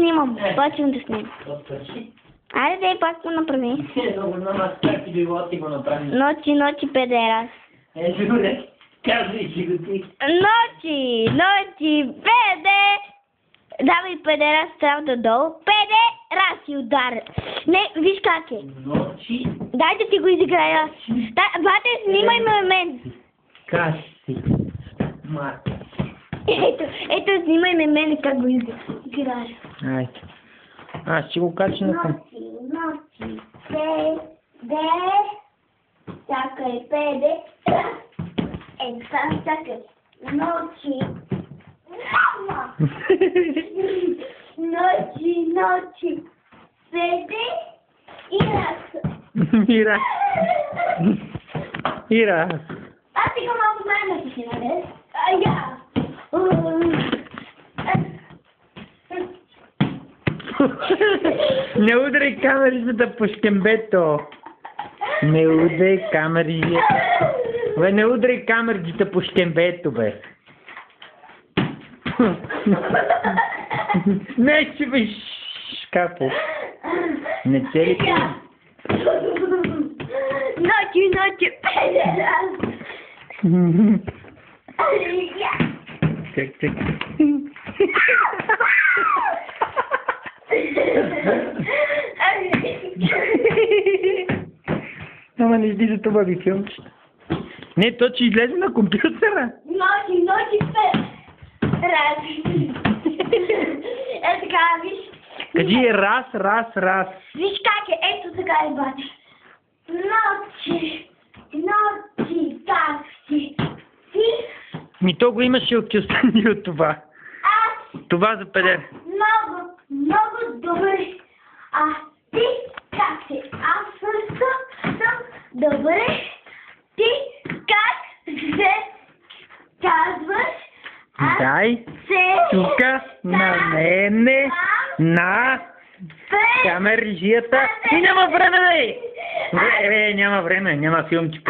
снимам. Почвам да снимам. Отпърши. Айде, дай пак го направи. Много знам аз как ти било, ти го направи. Ночи, педерас. Добре. Казвай си го ти. Ночи, педе! Давай педерас трябва долу. Педераси удар. Не, виж как е. Ночи. Дай да ти го изиграя. Бате, снимай ме мен. Касти. Мат. Ето, снимай ме мен как го изиграя. Айде. Аз ще го кача на към. Ночи, педе. Чакай, педе. Чакай. Ночи. Мама! Ночи. Педе. И раз. И раз. Аз сега малко знаем да си, нали? Я! Не удряй камерите по щембето. Не удряй камерите. Бе, не удряй камерите по щембето, бе. Не, ще бе шкафо. Не цели ти. Ночи, педерас. Чек. Ама не излиза това ви филмче. Не, то че излезе на компютъра. Ночи, педерас. Е така, виж. Кажи раз. Виж как е, ето така е, бати. Ночи, как си? Ми то го имаше от Кюстани от това. Аз Това за педер. много добре. А ти как си? Аз също съм добре. Ти как се казваш? Дай тука на мене на камержията и няма време, бе! Няма време, няма филмче.